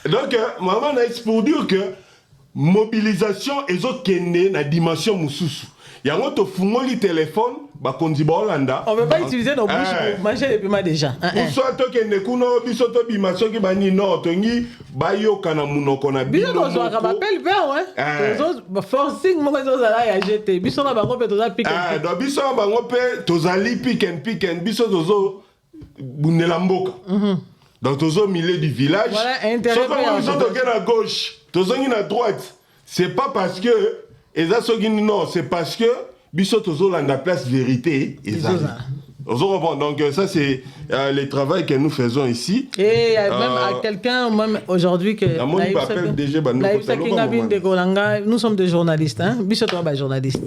Donc, maman a pour dire que mobilisation est dans la dimension moussous. Il y a un autre fumoli téléphone, bakondi ba Hollanda. On ne veut pas utiliser nos bouches pour manger les piments déjà. Pour soit to kende kuno bisoto bimaso ki bani no tongi bayo kana munoko na bino. Biso to ka appel père ouais. Tozo forcing mo zo za ya jeter. Biso na bango pe toza pick and pick. Do biso na bango pe tozali pick and biso tozo bunela mboka. Donc tozo milieu du village. Voilà intérêt. Biso to à gauche, tozo ngi na droite. C'est pas parce que non, c'est parce que biso tozo la place vérité et ça. Donc ça c'est le travail que nous faisons ici. Et même à quelqu'un même aujourd'hui que nous sommes des journalistes hein. Biso to ba journaliste.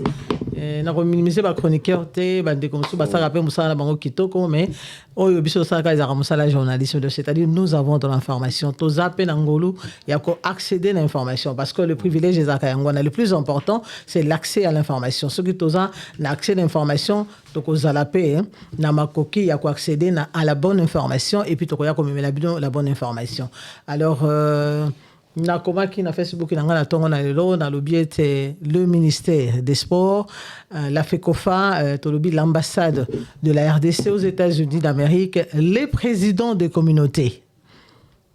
Na ko minimiser ba chroniqueur té ba de comme ça ba ça rappelle musa na bango kitoko mais oyo biso ça ka za musa la journalisme c'est-à-dire nous avons de l'information to zappé na ngolu ya ko accéder à l'information parce que le privilège des akayangwana le plus important c'est l'accès à l'information ce qui toza na accès à l'information to ko zalapé na makoki ya ko accéder à la bonne information et puis to ko ya ko memela la bonne information alors na komaki na Facebook na ngana tongo na lelo na lobiete le ministère des Sports la FECOFA tolobi l'ambassade de la RDC aux États-Unis d'Amérique les présidents de communautés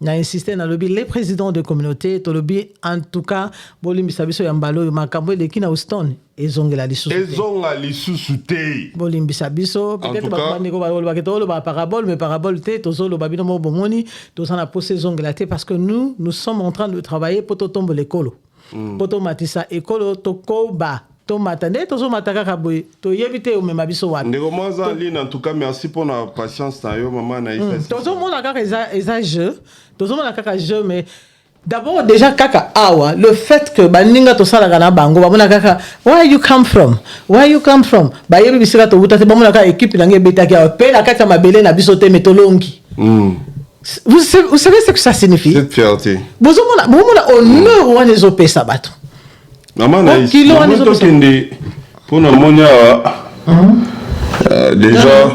na insisté na lobi les présidents de communautés tolobi en tout cas bolimi sabiso ya mbalo makambo eleki na Houston ezongela lisusu te bolimi sabiso peut-être ba bandeko ba loba ketolo ba parabole mais parabole te tozolo babino mo bomoni tozana posé zongela te parce que nous sommes en train de travailler pour tomber l'école poto matisa école tokoba tomatane tozo mataka kaboy to yebite o mema biso wa ndeko moza line en tout cas merci pour la patience na yo maman na ifa tozo mona kaka eza jeu tozo mona kaka jeu mais d'abord déjà kaka awa le fait que baninga to sala kana bango bamona kaka where you come from ba yebi bisika to buta te bamona kaka équipe na ngebeta ki pe la kata mabele na biso te metolongi vous savez ce que ça signifie cette fierté bozo mona honneur wana ezope sabato maman na ici pour na monia déjà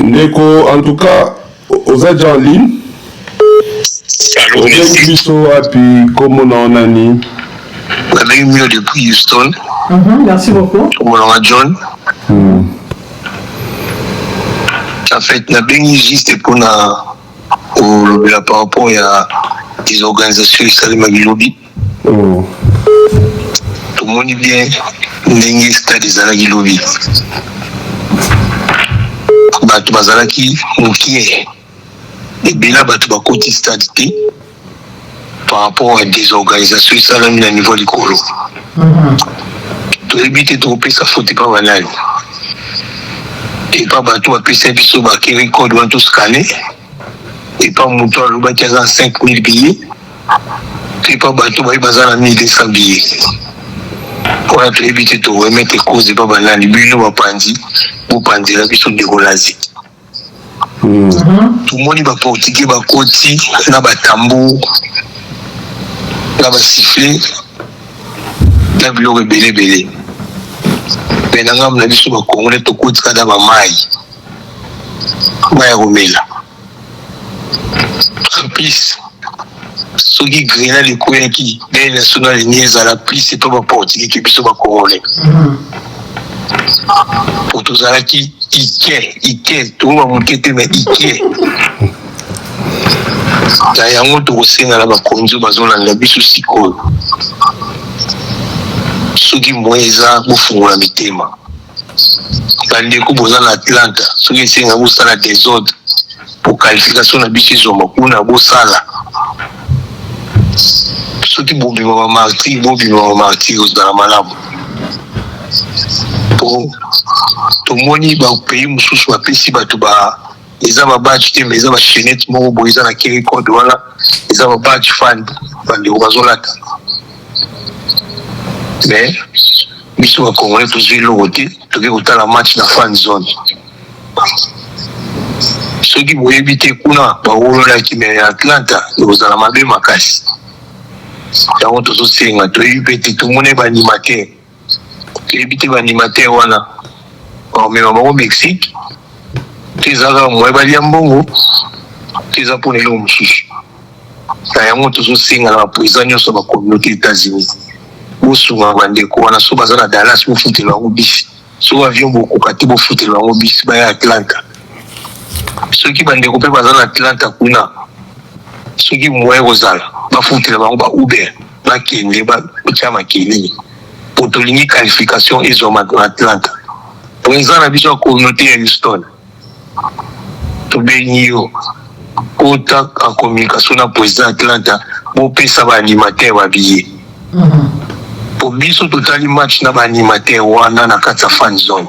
ndeko en tout cas aux agents en ligne comme on a nani avec mieux depuis Houston. Merci beaucoup. Comme on a John. En fait, na bien juste pour na par rapport à des organisations islamiques lobby. Tout le monde est bien n'engi stade des alagi lobby. Bah tu vas alaki mukie. Et bien là, tu vas côté stade par rapport à des organisations islamiques à niveau du Colo. Tu évites de tromper, ça faut pas banal. Et pas tu vas payer service au qui record devant tout scanner. Et pas mon toit, le bâti à 5000 billets. Et pas tu vas y à 1200 billets. Pour éviter de remettre les causes de pas banal, les billets vont prendre, vous prendre la vie sur des relais. Tout le monde va porter ba koti na ba tambour na ba sifflet na bilo belé mais na ngam na biso ba congolais to koti kada ba mai ba romela en plus ce qui grena les coins qui les nationaux ni à la plus c'est pas ba porter qui biso ba congolais pour tous ceux qui tout le monde qui était mais Ike. Là, il y a un autre aussi dans la conduite, dans la bisu siko. Ceux qui moisa pour faire la mitema. Dans les coups dans l'Atlanta, ceux qui sont dans la désordre pour qualification de bisu zoma, pour na bosala. Ceux qui bombent ma martyr dans la malade. Pour tout le monde va au pays mususu wa pesi bato ba eza ba badge te mais eza ba chaînette moko boy eza na kiri code wala eza ba badge fan bandi okazolata mais biso ba congolais tozwi loko te toke kotala match na fan zone soki boyebi te kuna baololaki me Atlanta ekozala mabe makasi yango tozosenga toyebi pe te tomone baanimateur toyebi te baanimateur wana mais au Mexique, les Arabes, moi, ils mbongo. eza mpona eloko mosusu na yango tozosenga na baprésident nyonso ya bacommunauté états-unis bosunga bandeko wana so baza na Dallas bofutela bango bisi so avion bokoka te bofutela bango bisi baya Atlanta soki bandeko mpe baza na Atlanta kuna soki moye kozala bafutela bango ba Uber bakende batya makeli po tolingi qualification ezwama na Atlanta président na biso ya communauté ya Houston tobengi yo kota en communication na président Atlanta bopesa baanimateur babillet po biso totali match na baanimateur wana na kati ya fan zone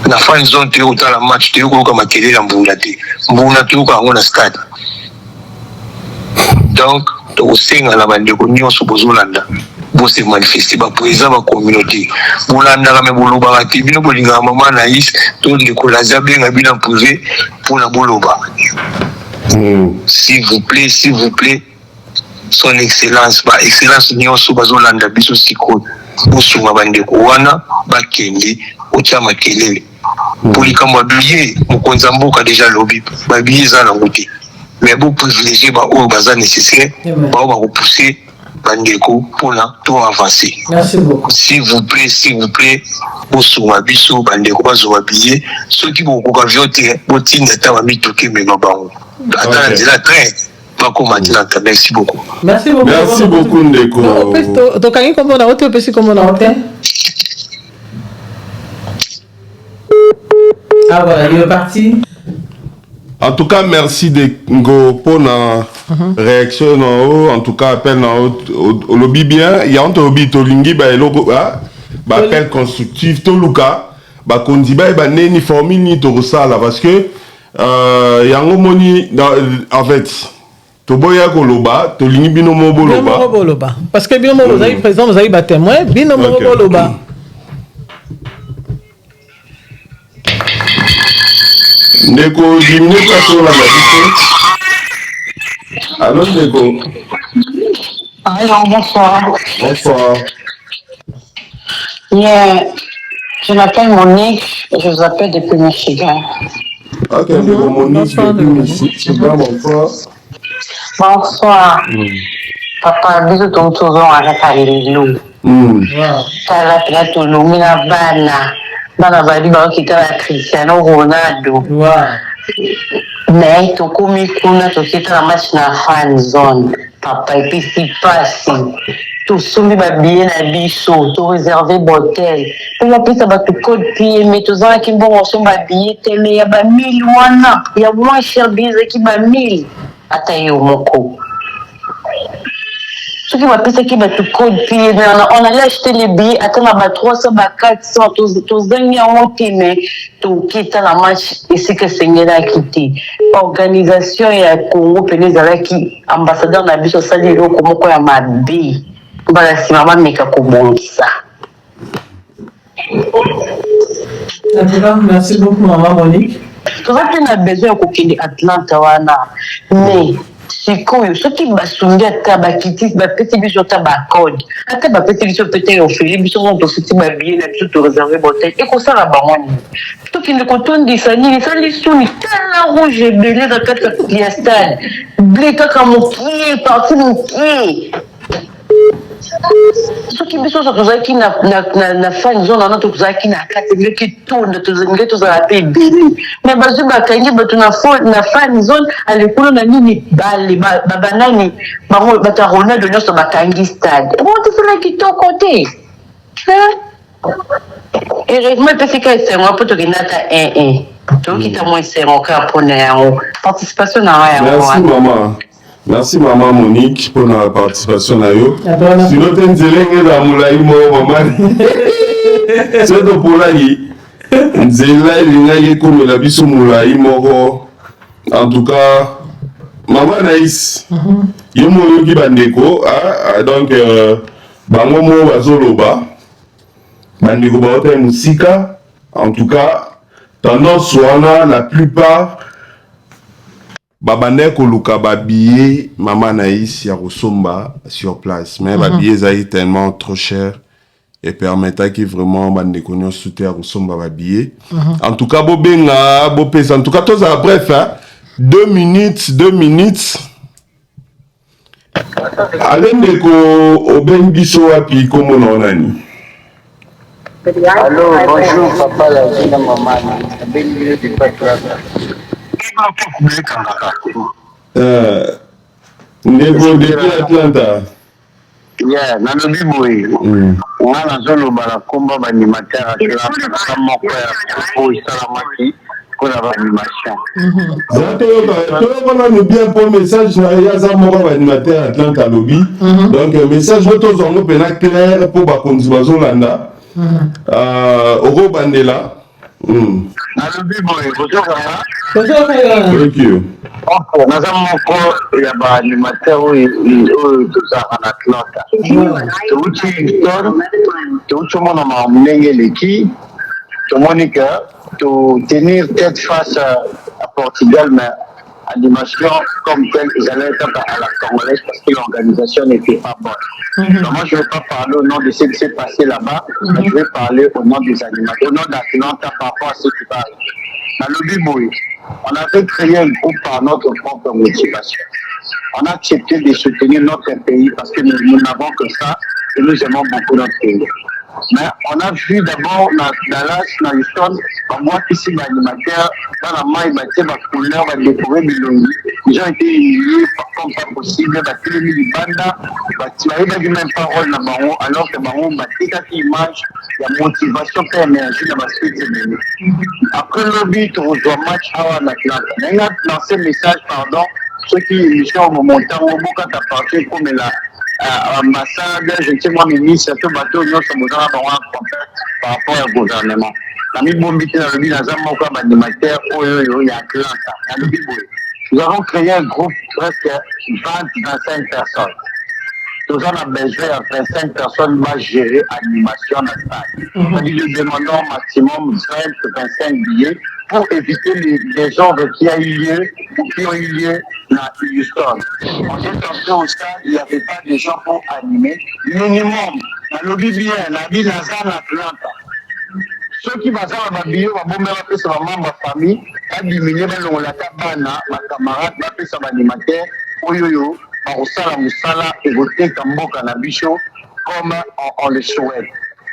na fan zone toyokotala match toyokoyoka makelele ya mbula te mbula toyoka yango na stade donc tokosenga na bandeko nyonso bozolanda bose manifester baprésident bacommunauté bolandaka me bolobaka te bino bolingaka mama Naïs to ndeko Laza benga bino privé mpona boloba s'il vous plaît son excellence ba excellence nyonso bazolanda biso sikoyo bosunga bandeko wana bakende otya makelele po likambo ya billet mokonzi ya mboka deja lobi babillet eza nango te mais boprivilégie baoyo baza nécessaire bao bakopousse bandeko mpona to avancer. S'il vous plaît bosunga biso bandeko bazwa billet soki bokoka vio te botinda ta bamituki emema bango ata na nzela train bakoma Atlanta. Merci beaucoup. Merci beaucoup ndeko. Tokangi kombo na ote opesi kombo na ote. Ah voilà, il est parti. En tout cas, merci de Ngo pour la réaction. En tout cas, appel au lobby bien. Il y a un lobby tolingi ba logo appel constructif to luka ba kondiba ba neni formi ni to sala parce que il y a un moni en fait to boya koloba tolingi bino mo boloba parce que bino mo vous avez présent vous avez ba témoin bino mo boloba. Ndeko dimine sur la magie. Allô Ndeko. Alors bonsoir. Bonsoir. Yeah. Je m'appelle Monique et je vous appelle depuis Michigan. Ok, Ndeko Monique depuis Michigan, bonsoir. Bonsoir. Papa, bisous ton tour à Paris. Tala pila tulumina bana bali bakitala Cristiano Ronaldo. Mais tokomi kuna tokita match na fan zone. Papa et puis si passe. Tout soumis babien na biso, tout réservé botelle. Pour la piste ba tout code pied mais tout ça qui bon on sont babien mais ya ba 1000 wana. Ya moins cher bise qui ba 1000. Ata yo moko. Ce qui m'a fait, c'est qu'il m'a tout code pied. On allait acheter les billets, attendre à 300, 400, tous les gens mais tout quitte la match ici que Seigneur a quitté. Organisation et à Congo, Pénézala qui, ambassadeur n'a vu sur ça, il y a comment quoi ma bille. Voilà, si maman n'est qu'à comment ça. Merci beaucoup, maman Monique. Tout ça, on a besoin de Atlanta, mais. Sikoyo soki basungi ata bakiti bapesi biso ta bacode ata bapesi biso pete ofeli biso ngo tofuti babillet na biso to réservé botelle ekosala bango nini tokende kotondisa nini esali suni tala rouge ebele na kati ya stade ble kaka mokie parti mokie soki biso so tozalaki na fan zone wana tozalaki na kati biloko etonda tozalingi tozala mpe ebele me bazwi bakangi bato na fan zone alekolo na nini bale babanani bango bato ya Ronaldo nyonso bakangi stade ebongo tesala kitoko te heureusement epesika esengo mpo tokenda ata 1-1 tokita mwa esengo kaka mpona yango participation na yango merci maman. Merci maman Monique pour la participation à yo. Si nous t'en disons dans moulay maman. C'est donc pour la yi. Nzela linga comme la biso moulay moko. En tout cas, maman Naïs. Yo moyo ki bandeko donc bango mo bazoloba. Bandeko ba ota musika. En tout cas, tendance wana la plupart babane koluka babillet maman Naïs ya kosomba sur place mais babillet ezali tellement trop cher et permetaki vraiment bandeko nyonso te ya kosomba babillet en tout cas bobenga bopesa en tout cas tozala bref 2 minutes. Allez, Ndeko, Obengiso, puis comment on a dit? Allô, bonjour, papa, la jeune maman. Ndeko, depuis Atlanta. Yeah, nalobi boye. Nga nazoloba na komba baanimateur Atlanta moko ya propos esalamaki mpona baanimation. toyokona no bien mpo message na ye aza moko baanimateur Atlanta alobi. Donc message oyo tozwango mpena claire mpo bakonzi bazolanda okobandela. Nalobi boye kozokanga. Thank you. Ok, naza moko ya baanimateur oyo tozalaka na Atlanta. Touti Houston, touti omona makambo ndenge eleki, tomoni ke tenir tête face à Portugal, mais animation comme telle, ils allaient être à la congolaise parce que l'organisation n'était pas bonne. Donc moi, je ne vais pas parler au nom de ce qui s'est passé là-bas, mais je vais parler au nom des animateurs, au nom d'Atlanta par rapport à ce qui va arriver. Dans le Biboui, on avait créé un groupe par notre propre motivation. On a accepté de soutenir notre pays parce que nous n'avons que ça et nous aimons beaucoup notre pays. Mais on a vu d'abord dans Dallas, dans Houston, moi qui suis l'animateur, dans la maille, ma couleur, ma découvrir les gens étaient humiliés comme pas possible, les banda, ils même parole dans Baron, alors que Baron, qui image, il y a motivation, il y a énergie dans ma suite. Après le but, on rejoint match à Atlanta. On a lancé le message, pardon, ceux qui émission au montant, au bout quand tu as parlé comme la ambassade, je ne sais pas, ministre, tout bateau, nous sommes par rapport au gouvernement. Nous avons créé un groupe presque 20-25 personnes. Nous avons besoin de 25 personnes pour gérer l'animation dans le stade. C'est-à-dire nous demandons au maximum 20-25 billets pour éviter les ordres qui ont eu lieu ou qui ont eu lieu à Houston. On est entré au stade, il n'y avait pas de gens pour animer. Minimum, dans le bien, la ville de Atlanta. Ceux qui vont avoir un billet, vont me rappeler sur ma famille, à diminuer la cabana, ma camarade, ma fille, son animateur, oyoyo, Marosala Moussala, et voter Kamboka Nabicho, comme on le souhaite.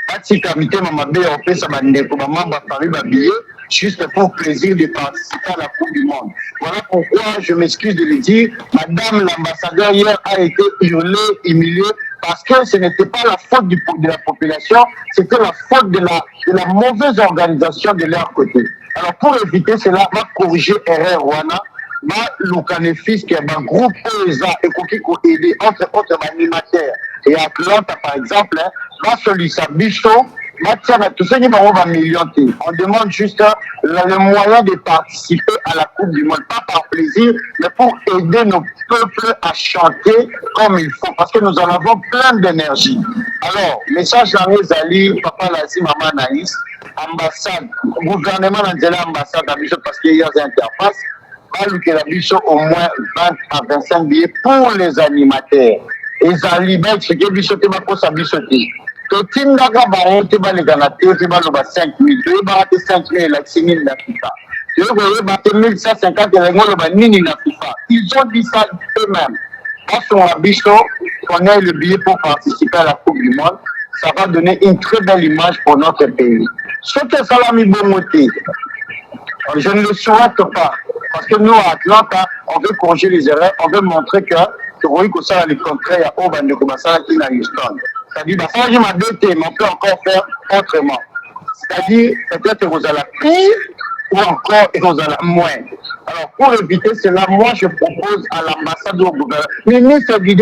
Pas si comité, ma belle, on fait ça, ma famille, ma billet, juste pour plaisir de participer à la Coupe du Monde. Voilà pourquoi je m'excuse de le dire, madame l'ambassadeur hier a été hurlée, humiliée, parce que ce n'était pas la faute de la population, c'était la faute de la mauvaise organisation de leur côté. Alors pour éviter cela, on va corriger erreur Rwanda, on va l'ocanéfis qui est un groupe ESA et qui aider entre autres animateurs. Et Atlanta par exemple, va solliciter Bichon, tout ce qui va millionner. On demande juste le moyen de participer à la Coupe du Monde, pas par plaisir, mais pour aider nos peuples à chanter comme il faut, parce que nous en avons plein d'énergie. Alors, message à mes alliés, papa Lazi, maman Naïs, ambassade, gouvernement d'Angela, ambassade, parce qu'il y a des interfaces, au moins 20 à 25 billets pour les animateurs. Et ça libère ce qui est bichoté, ma cause à bichoter. Totindaka baron te ba legana te ba lo ba 5 000 te ba te 5 000 la 6 000 na FIFA. Tu veux ba te 1150 le ngolo ba nini na FIFA. Ils ont dit ça eux-mêmes. Quand on a bicho, on a le billet pour participer à la Coupe du Monde, ça va donner une très belle image pour notre pays. Ce que ça l'a mis bon côté, je ne le souhaite pas. Parce que nous, à Atlanta, on veut corriger les erreurs, on veut montrer que ça, le contraire, il y a au Bande Komasala qui est à Houston. C'est-à-dire, mais on peut encore faire autrement. C'est-à-dire, peut-être que vous allez pire ou encore que vous allez moins. Alors, pour éviter cela, moi, je propose à l'ambassade au gouvernement, ministre du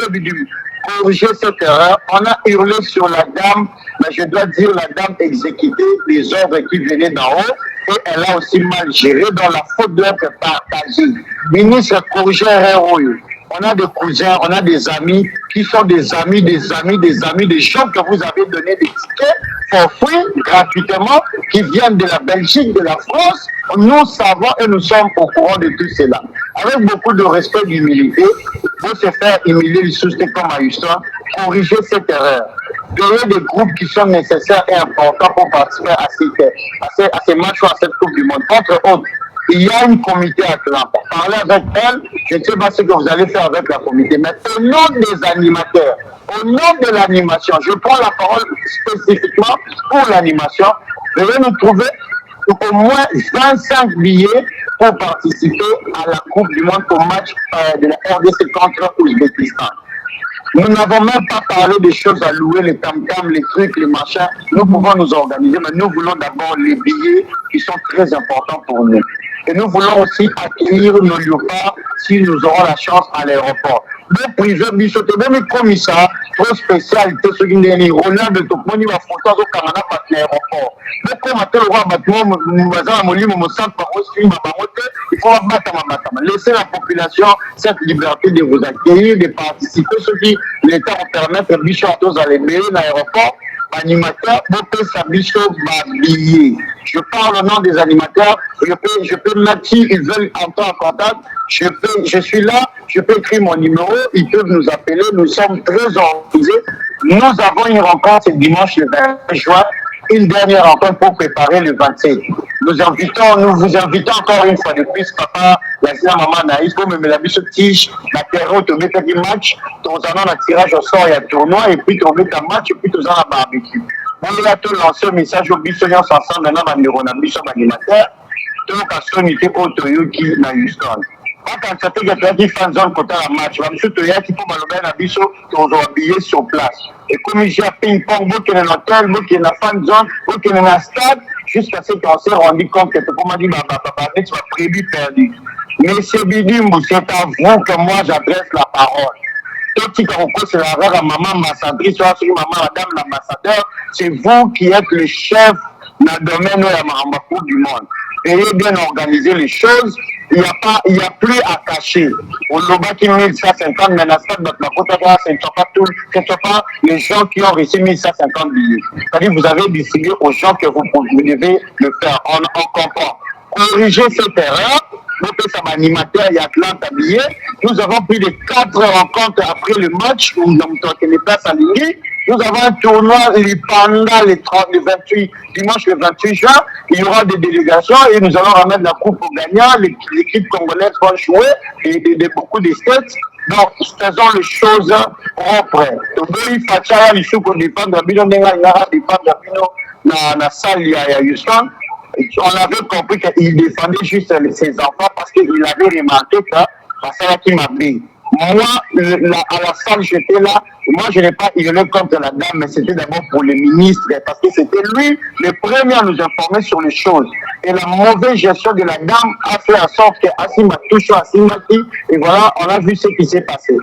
corriger cette erreur. On a hurlé sur la dame, mais je dois dire la dame exécutait les ordres qui venaient d'en haut et elle a aussi mal géré dans la faute doit être partagée. Ministre, corriger erreur. On a des cousins, on a des amis qui sont des amis, des gens que vous avez donné des tickets for free, gratuitement, qui viennent de la Belgique, de la France. Nous savons et nous sommes au courant de tout cela. Avec beaucoup de respect et d'humilité, pour se faire humilier les sociétés comme à Houston, corriger cette erreur. Donner des groupes qui sont nécessaires et importants pour participer à ces matchs ou à cette Coupe du Monde. Entre autres, il y a une comité Atlanta. Parlez avec elle, je ne sais pas ce que vous allez faire avec la comité, mais au nom des animateurs, au nom de l'animation, je prends la parole spécifiquement pour l'animation, je vais nous trouver au moins 25 billets pour participer à la Coupe du Monde au match de la RDC contre l'Ouzbékistan. Nous n'avons même pas parlé des choses à louer, les tam-tams, les trucs, les machins. Nous pouvons nous organiser, mais nous voulons d'abord les billets qui sont très importants pour nous. Et nous voulons aussi accueillir nos léopards si nous aurons la chance à l'aéroport. Le privé Bichoté, même commissaire, trop spécialité, ce qui est Ronald de Toponi, va fronter au Canada par l'aéroport. Le commateur, le roi bâtiment, nous basons à Molim, mon centre par aussi, il faut abattre ma. Laissez la population cette liberté de vous accueillir, de participer, ce qui l'État va permettre Bichoté à aller dans l'aéroport. Animateurs, je parle au nom des animateurs, je peux mettre qui ils veulent entrer en contact, je suis là, je peux écrire mon numéro, ils peuvent nous appeler, nous sommes très organisés. Nous avons une rencontre dimanche le 20 juin, une dernière rencontre pour préparer le 27. Nous vous invitons encore une fois de plus, papa, la maman Naïs, pour me mettre la tige, la terre, tu mets un match, tu as un tirage au sort, il y a un tournoi, et puis tu mets un match, et puis tu as un barbecue. On va te lancer un message au Bissoniens ensemble, maintenant, on a un Bisson animateur, tu as une unité autoyoki dans Houston. Quand tu as dit fan zone côté la match, va me soutenir qui peut m'allouer à Bisso, qui ont habillé sur place. Et comme il y a ping-pong, vous qui êtes dans l'hôtel, vous qui êtes dans la fan zone, vous qui êtes dans la stade, jusqu'à ce qu'on s'est rendu compte que comme on dit, papa, tu vas prévu perdu. Monsieur Bidimbo, c'est à vous que moi j'adresse la parole. Tout petit carreau, c'est la rare maman ambassadrice, soit sur maman, madame l'ambassadeur, c'est vous qui êtes le chef dans le domaine de la Marambakou du monde. Ayez bien organisé les choses, il n'y a plus à cacher. Au Loba qui 1150, mais la stade de Makota, ce ne sont pas les gens qui ont reçu 1150 billets. C'est-à-dire que vous avez décidé aux gens que vous devez le faire. On comprend. Corriger cette erreur. Nous sommes animateurs et Atlanta billets. Nous avons plus de 4 rencontres après le match où nous avons les places alignées. Nous avons un tournoi pendant le 28, dimanche le 28 juin. Il y aura des délégations et nous allons remettre la coupe aux gagnants. L'équipe congolaise va jouer et beaucoup de states. Donc, faisons les choses propres. On avait compris qu'il défendait juste ses enfants parce qu'il avait remarqué que ça qui m'a pris. Moi, à la salle, j'étais là. Moi, je n'ai pas hurlé contre la dame, mais c'était d'abord pour le ministre, parce que c'était lui le premier à nous informer sur les choses. Et la mauvaise gestion de la dame a fait en sorte qu'Assima touche Assimati, et voilà, on a vu ce qui s'est passé.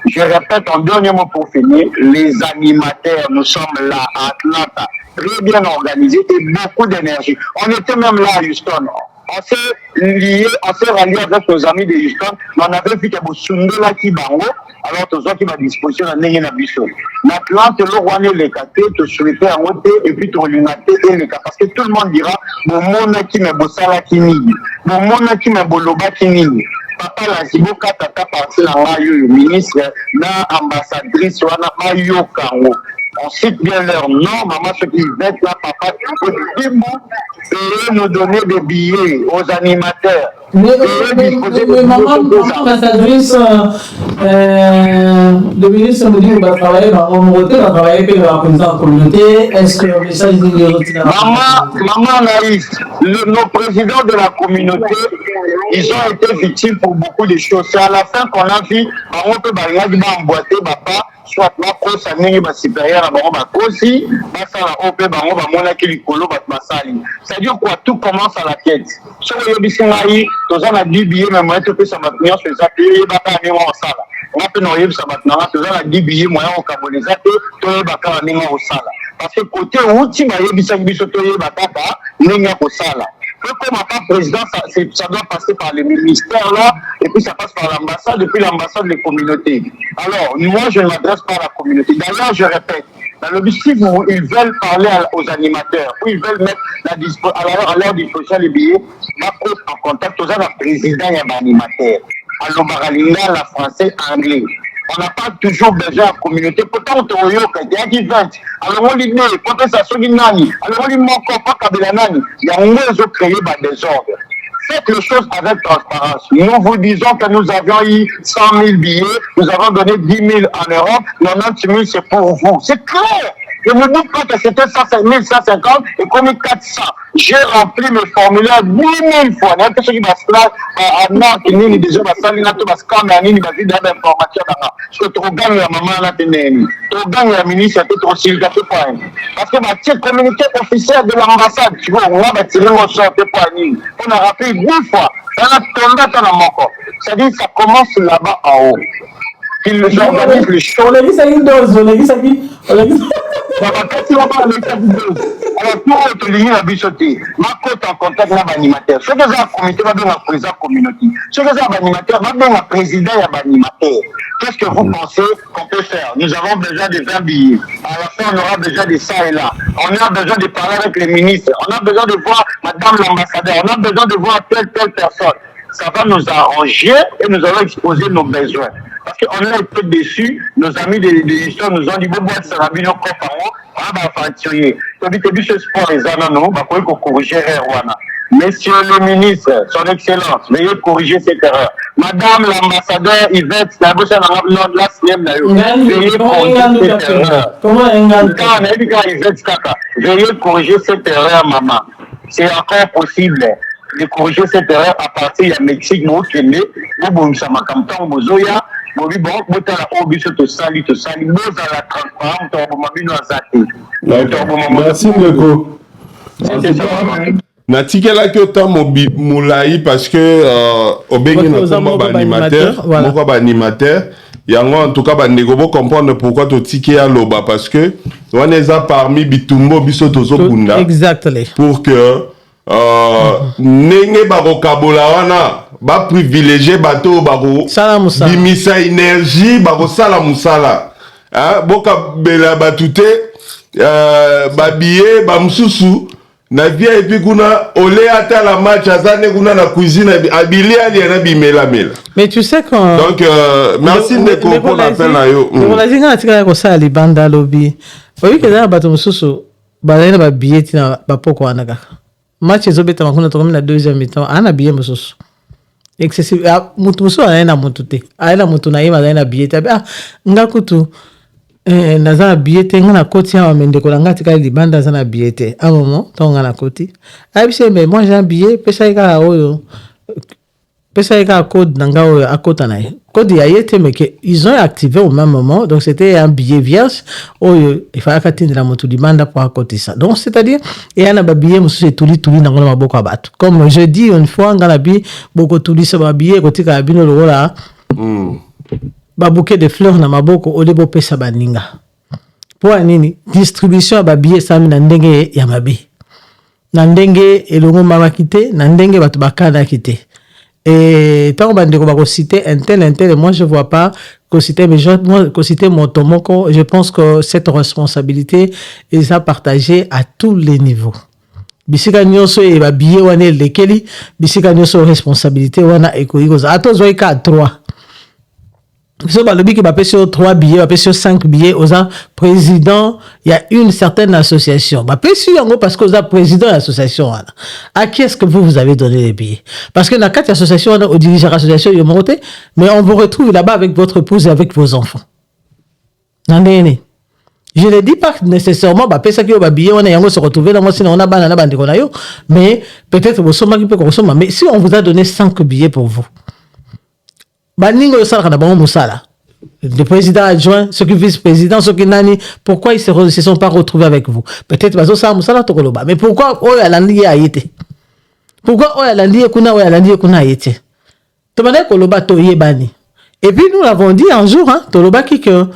Je répète en dernier mot pour finir, les animateurs, nous sommes là à Atlanta, très bien organisés et beaucoup d'énergie. On était même là à Houston. On s'est rallié avec nos amis de Houston, mais on avait vu qu'il y a Sundola qui bango, alors tous ceux qui va disposition à Nengi Nabiso. Maintenant, tu le roi les catés, tu souhaitais en haute et puis tu l'unaté et le cas. Parce que tout le monde dira, mon mona qui m'a bossala qui nie, mon mona qui m'a boloba qui nie. Papa la Zibo Katata parti la maillot, ministre, na ambassadrice, wana maillot kango. On cite bien leur nom, maman, ceux qui veulent là, papa, et nous donner des billets aux animateurs. Mais maman, ambassadrice, le ministre me dit qu'on va travailler dans on va travailler avec la présidente de la communauté. Est-ce que le message est Maman Naïs, nos présidents de la communauté, ils ont été victimes pour beaucoup de choses. C'est à la fin qu'on a vu, on peut emboîter, papa. Soit ma cause à n'est pas supérieur à ma cause, ça la OP, ma qui c'est-à-dire quoi, tout commence à la tête. Si vous avez dit que vous avez 10 billets, mais moi, je peux ça maintenant, je fais ça, je vais aller en salle. On peut nous dire ça maintenant, tu as 10 billets, moi, on va les acheter, tu vas aller en salle. Parce que côté où tu vas aller, tu vas aller en salle. Comme en tant que président, ça doit passer par le ministère là, et puis ça passe par l'ambassade, et puis l'ambassade des communautés. Alors, moi, je ne m'adresse pas à la communauté. D'ailleurs, je répète, dans l'objectif où ils veulent parler aux animateurs, où ils veulent mettre à leur disposition les billets, ma pose en contact aux président et à l'animateur. À l'Omaralinga, la français, anglais. On n'a pas toujours besoin de la communauté. Pourtant, on a dit 20. Alors, on dit, quand ça se dit, alors on dit, pas Kabila Nani. Il y a un créé par des ordres. Faites les choses avec transparence. Nous vous disons que nous avions eu 100 000 billets, nous avons donné 10 000 en Europe, 90 000 c'est pour vous. C'est clair. Je ne dis pas que c'était 1150 et comme 400. J'ai rempli le formulaire 10 000 fois. Il y a que ceux qui passent là, à Nord, qui n'y déjà pas ça, il y a tout scam, il y a des informations là. Parce que tu gagnes la maman là, tu gagnes la ministre, tu trop s'il pas. Parce que le communiqué officiel de l'ambassade, tu vois, on va tirer au sort, on a rappelé 10 fois. On a tombé dans mon corps. C'est-à-dire que ça commence là-bas en haut. Qu'ils organisent les choses. On a vu ça une dose, on a vu ça qui. Alors, tout le monde a bichoté. Ma côte en contact avec l'animateur. Ce que j'ai un comité, va donner un président communauté. Ce que j'ai un animateur, va donner un président et un animateur. Qu'est-ce que vous pensez qu'on peut faire? Nous avons besoin des habillés. À la fin, on aura besoin de ça et là. On a besoin de parler avec les ministres. On a besoin de voir madame l'ambassadeur. On a besoin de voir telle personne. Ça va nous arranger et nous allons exposer nos besoins. Parce qu'on a été déçus, nos amis de l'édition nous ont dit bon, ça va bien encore par an, on va faire tirer. Tu dis ce sport, les ananos, on va corriger Rwanda. Messieurs le ministre, son excellence, veuillez corriger cette erreur. Madame l'ambassadeur Yvette, la bouche à la CM, veuillez corriger cette erreur. Veuillez corriger cette erreur, maman. C'est encore possible de corriger cette erreur à partir du Mexique, vous tenez, vous bonissez ma campagne, vous zoya, vous dites bon, vous avez la obligé de salir, vous avez la transparence, vous avez la Merci beaucoup. Natikela ki autant moulaï parce que obengi na komba animateur, moko ba animateur. Yango en tout cas ba négobo comprendre pourquoi to tiki ya loba parce que on est parmi bitumbo biso tozo bunda. Exactement. Pour que nenge bako kabola wana ba privilégier bato bako bimisa énergie bako sala musala hein boka bela batute ba billet ba mususu na via et puis kuna ole ata la match azane kuna na cuisine abili ali na bimela mela. Mais tu sais quand donc merci de pour l'appel na yo on a dit nga tika ko sala libanda lobby oyi ke na bato mususu ba na ba billet na ba poko anaka match ezobeta makuna tokomi na deuxième mi-temps ana billet mususu excessive mutu mususu ana mutu te ana mutu na yema na billet ah nga kutu naza na billet nga na koti ya mendeko na ngati ka libanda za na billet te à un moment tonga na koti abise mais moi j'ai un billet pesa ika oyo pesa ika code nanga oyo akota na code ya yete mais que ils ont activé au même moment donc c'était un billet vierge oyo il fallait qu'atteindre la moto libanda pour accoter ça donc c'est-à-dire et ana ba billet musu tuli na ngona maboko abatu comme je dis une fois ngana bi boko tuli sa ba billet kotika bino lola ba bouquet de fleurs na maboko olebo pesa baninga pour nini distribution ba billet sami na ndenge ya mabe na ndenge elongo mama kité na ndenge batu bakana kité et tant bande ko ba ko citer un tel moi je vois pas ko citer mais moi ko citer motomoko je pense que cette responsabilité est à partager à tous les niveaux bisika nyonso e ba billet wana lekeli bisika nyonso responsabilité wana ekoikoza ato zo ka 3 so ba lobi ki ba pesi 3 billets ba pesi 5 billets aux président il y a une certaine association ba pesi yango parce que aux président de l'association à qui est-ce que vous avez donné les billets parce que dans quatre associations au dirigeant association yo monté mais on vous retrouve là-bas avec votre épouse et avec vos enfants nandene je ne dis pas nécessairement ba pesa ki ba billet on a yango se retrouver là moi sinon on a bana na bande ko na yo mais peut-être vous sommes qui peut consommer mais si on vous a donné 5 billets pour vous baningo sala na bango musala le président adjoint ceux qui vice-président ceux qui nani pourquoi ils se sont pas retrouvés avec vous peut-être bazo sala musala to koloba mais pourquoi oyo alandi ya yete pourquoi oyo alandi kuna yete to bana koloba to yebani et puis nous l'avons dit un jour hein to loba ki que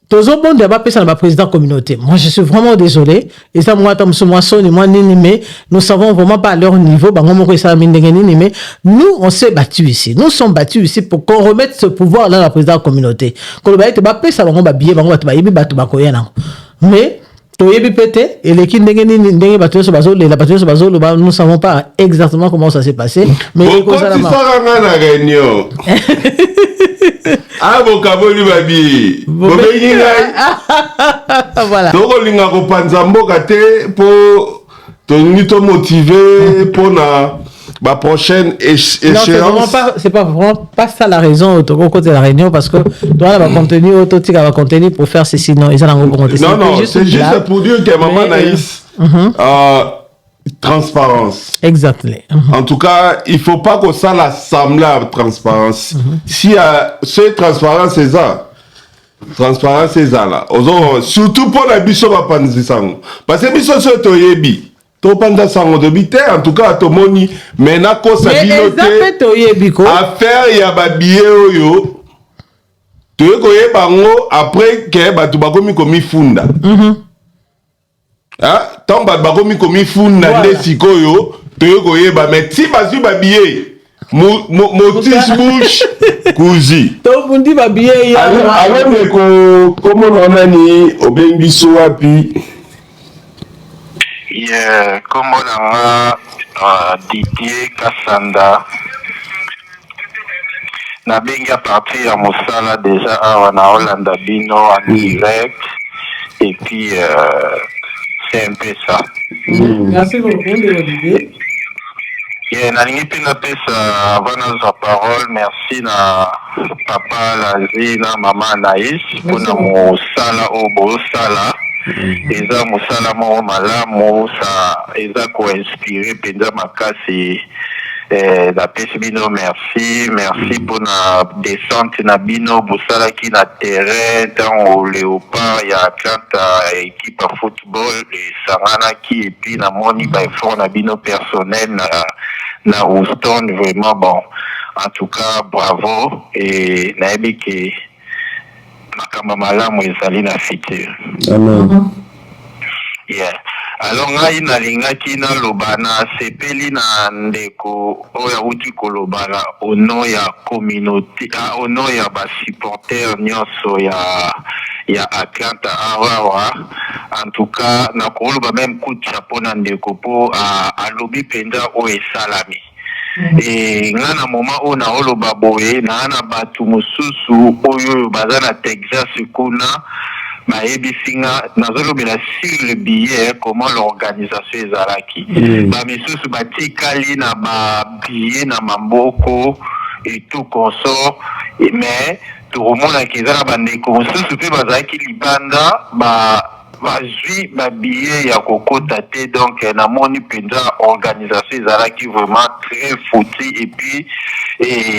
Tozo bon débat pesa na président communauté. Moi je suis vraiment désolé et ça moi tam moi soni moi nini mais nous savons vraiment pas à leur niveau bango moko ça mindenge nini mais nous on s'est battu ici. Nous sommes battus ici pour qu'on remette ce pouvoir là la président communauté. Ko ba ete ba pesa bango ba billet bango ba yebi batu ba koyena. Mais to yebi pété et les ki ndenge nini ndenge batu so bazo la batu so bazo nous savons pas exactement comment ça s'est passé mais ko ça na réunion. Ah bon kaboli babi bobengi ngai voilà toko linga ko panza mboka te po to nito motiver po na ma prochaine échéance. Non, c'est pas vraiment pas ça la raison au côté de la réunion parce que toi va contenu va contenu pour faire ceci non ils ont non c'est juste pour dire que maman Naïs transparence. Exactement. En tout cas, il faut pas que ça l'assemble à transparence. Si c'est transparence c'est ça. Transparence c'est ça là. Surtout pour la biso va panzi sango. Parce que biso so toyebi. To panda sango de bité en tout cas to moni mena ko sabinote. Affaire ya ba billet oyo. To koye bango après que ba to bakomi komi funda. Ah, tant ba bakomi komi funda nde sikoyo to koye ba mais si ba su ba billet. Motis bouche kuzi to bundi ba billet ya alors ko comment on a ni obengi so wapi comment Didier Kassanda na bengi à partir ya mosala déjà awa na Hollande bino en direct et puis c'est un peu ça. Merci beaucoup Didier. nalingi mpe napesa avant nazwa parole merci na papa Lazi na mama Anaïs mpona mosala oyo bosala eza mosala moko malamu eza koinspire mpenza makasi napesi bino merci mpona descente na bino bosalaki na terrain ntango Léopard ya Atlanta équipe ya football esanganaki epuis namoni baeffort na bino personnel na Houston vraiment bon en tout cas bravo et nayebi ke makambo malamu ezali na futur. Amen. Yeah. Alors ngai nalingaki naloba na sepeli na ndeko oyo auti koloba na ono ya communauté ono ya basupporter nyonso ya Atlanta awawa en tout cas na koloba même coup de chapeau na ndeko po alobi penza oyo esalami. Nga na moment oyo na oloba boye na batu mosusu oyo baza na Texas kuna bayebisinga nazolobela sur le billet comment l'organisation ezalaki bamisusu batikali na babillet na maboko et tout consort mais tokomonaki eza na bandeko mosusu mpe bazalaki libanda bazwi babillet ya kokota te donc namoni mpenza organisation ezalaki vraiment très fouti et puis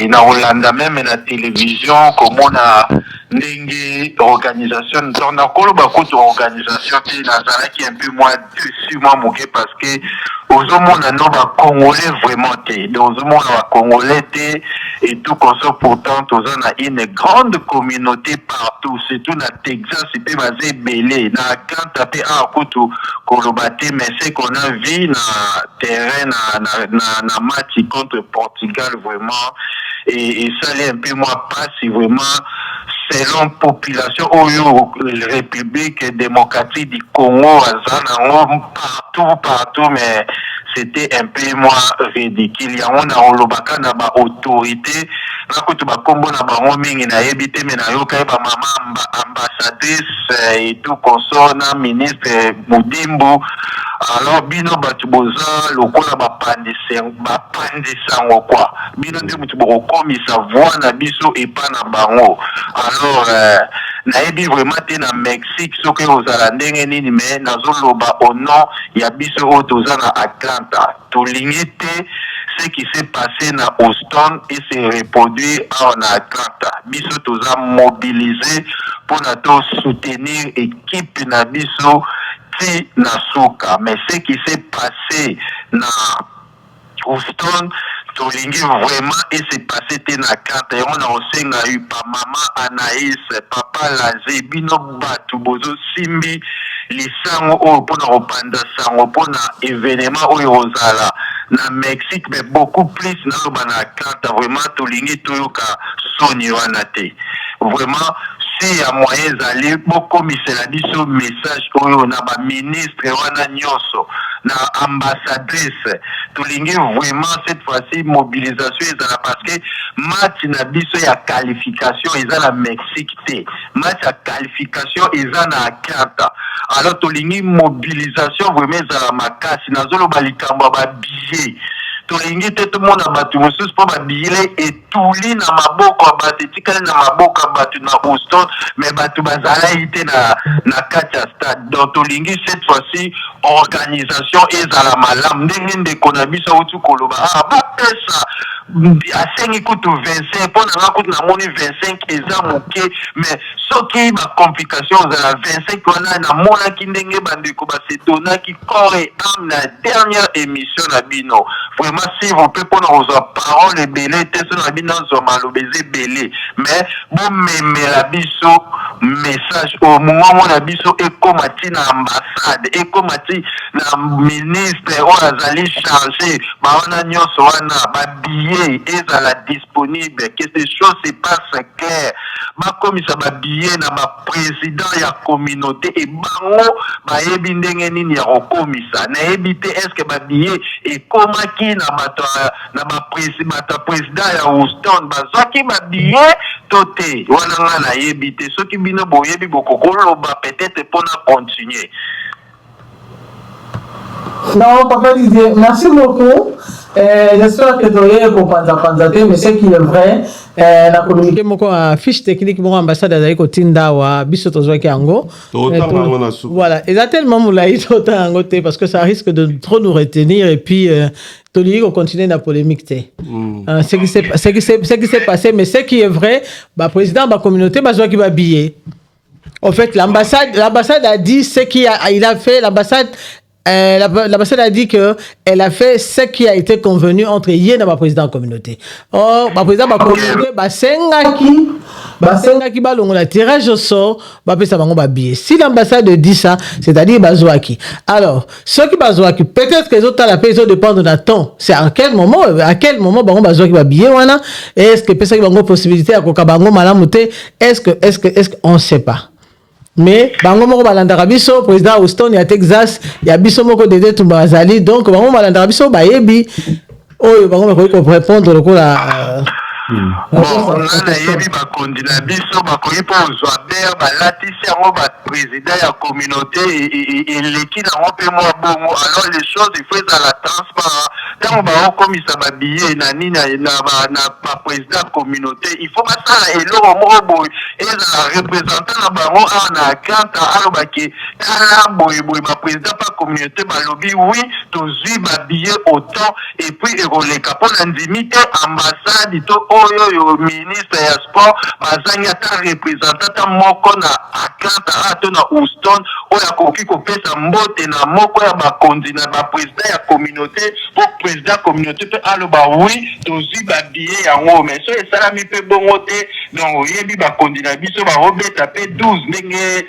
na kolanda même na télévision komona ndenge organisation donc nakoloba kutu organisation te nazalaki un peu moins dessus moi moke parce que ozomona no bacongolais vraiment te donc ozomona bacongolais te et tout consort pourtant toza na une grande communauté partout surtout na Texas mpe baza ebele na Atlanta mpe kutu koloba te mais c'est qu'on a vu na terrain na match contre Portugal vraiment et ça allait un peu moins passer vraiment selon population oyo République démocratique du Congo partout mais c'était un peu moins ridicule. Il y a un olobaka na ba autorité na kutu ba kombo na bango mingi na yebite me na yoka ba mama ambassadrice et tout consort na ministre Mudimbu. Alors bino batu boza lokola ba pandisango quoi. Bino nde mutu boko komisa voix na biso et pas na bango. Alors nayebi vraiment te na Mexique soki ozala ndenge nini mais nazoloba au nom ya biso oyo toza na Atlanta tolingi te ce qui s'est passé na Houston et s'est reproduit en Atlanta biso toza mobilisé pour na to soutenir équipe na biso ti na suka mais ce qui s'est passé na Houston tolingi vraiment et c'est passé te na carte et on a aussi eu pa maman Anaïs papa Lazi bino batu bozo simbi lisango oyo pona kopanda sango pona événement oyo ozala na Mexique mais beaucoup plus na loba na carte vraiment tolingi toyoka soni wana te vraiment si ya moyen ezali bokomisela biso message oyo na ba ministre wana nyonso na ambassadrice tolingi vraiment cette fois-ci mobilisation ezala parce que match na biso ya qualification eza na Mexique te match ya qualification eza na Atlanta alors tolingi mobilisation vraiment ezala makasi nazoloba likambo ba billet tolingi te tout monde abatu mosusu po babiyele etuli na maboko ya bato etikali na maboko ya bato na Houston mais bato bazalaki te na kati ya stade. Donc tolingi cette fois-ci organisation ezala malamu ndenge ndeko na biso auti koloba bapesa asengi kutu 25 mpo nanga kutu namoni 25 eza moke mais soki bacomplication ozala 25 wana namonaki ndenge bandeko basedonaki corps et âme na dernière émission na bino. Vraiment s'il vous plaît mpona kozwa parole ebele te so na bino azwa maloba eza ebele mais bomemela biso message au moment na biso ekoma ti na ambassade ekoma ti na ministre oyo azali chargé bawana nyonso wana babillet ezala disponible que ces choses se passent clair bakomisa babillet na baprésident ya communauté e bango bayebi ndenge nini ya kokomisa nayebi te est ce que babillet ekomaki na bato na président ya Houston bazwaki babillet to te wana nga nayebi te soki bino boyebi bokokoloba peut-être mpona continuer. Non, Papa Didier, merci beaucoup. J'espère que tu as compris, mais ce qui est vrai, la communiqué moko a fiche technique mon ambassade à Zaïko Tindawa, bisoto zoaki ango. Voilà, et là tellement moulaï tota ango te parce que ça risque de trop nous retenir et puis Toli on continue la polémique te. Ce qui s'est passé, mais ce qui est vrai, bah président de la communauté bah zoaki va billet. En fait, l'ambassade a dit ce qu'il a fait, l'ambassade a dit qu'elle a fait ce qui a été convenu entre Yen et le président de la communauté. Or, le président de la communauté, a tirage au sort, si l'ambassade dit ça, c'est-à-dire Bazouaki. Alors, ceux qui Bazouaki, peut-être que les autres, la paix, ils dépendent de temps. C'est à quel moment Bazouaki va billet, est-ce que peut-être qu'il y a une possibilité à Kokabango Malamouté, est-ce qu'on ne sait pas? Mais bango moko balandaka biso président Houston ya Texas ya biso moko Dédé Toumba azali donc bango balandaka biso bayebi oyo bango moko répondre lokola bon nayebi bakondi na biso bakoki mpo ozwa bere balatisi yango baprésident ya communauté eleki nango mpe mwa bongo alors les choses il faut ezala transparent ntango baokomisa babillet na nini na baprésident ya communauté il faut basala eloko moko boye ezala représentant na bango awa na kanta alobaki tala boyeboye baprésident pa communauté balobi oui tozwi babillet autant et puis ekoleka mpo na ndimi te ambassade to oyo ministre ya sport bazangi ata représentant moko na Atlanta to na Houston oyo akoki kopesa mbote na moko ya bakonzi na baprésident ya communauté po président communauté pe aloba oui tozwi babillet yango mais so esalami mpe bongo te donc oyebi bakonzi na biso barobeta mpe 12 ndenge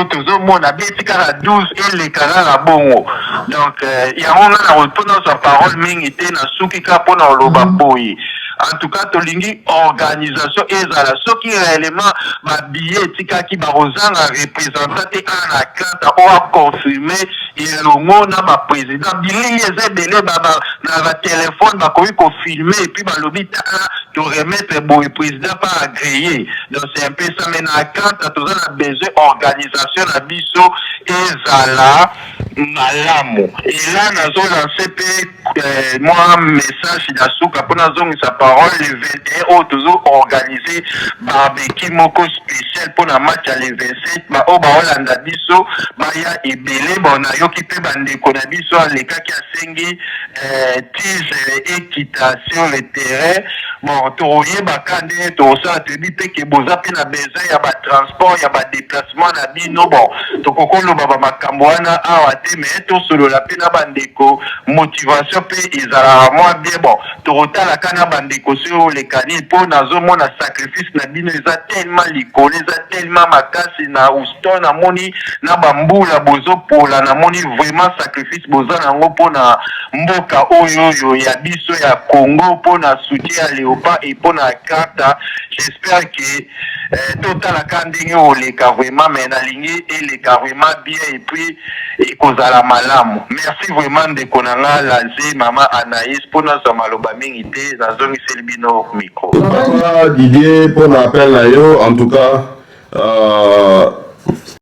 tozomona beti kaka 12 elekaka na bongo donc yango nga na mpona sa parole mingi te nasuki kaka mpona oloba boye. En tout cas, tolingi organisation ezala soki réellement ma billet tikaki barozanga représentant te à la carte ou confirmer et longo na ba président bilili ezebele baba na ba téléphone ba koyi ko filmer et puis ba lobi ta to remettre boy président pas agréé. Donc c'est un peu ça mais na carte to za besoin organisation na biso ezala malamu. Et là nazo lancer pe moi message na souka pona zongi sa parole le 21 toujours organisé barbecue moko spécial pour la match à le 27 ba oba Hollanda biso ba ya ebele bona yoki pe bande kona biso leka ki asengi tige équitation le terrain bon toye ba kande to ça te dit que boza pe na besoin ya ba transport ya ba déplacement na bino bon to kokolo baba makambo wana awa te mais to solo la pe na bandeko motivation pe ezala moi bien bon to rotala kana bandeko sur les canaux pour nazomona sacrifice na bino eza tellement likolo eza tellement makasi na Houston na moni na bambula bozo pola na moni vraiment sacrifice boza nango pona mboka oyo ya biso ya Congo pona soutien à Léopard et pona Kata. J'espère que total akandingi oleka vraiment mais na lingi eleka vraiment bien et puis kozala malamu. Merci vraiment de konanga laze mama Anaïs pona za maloba mingi te na zongi selbino micro. Didier pour l'appel là yo en tout cas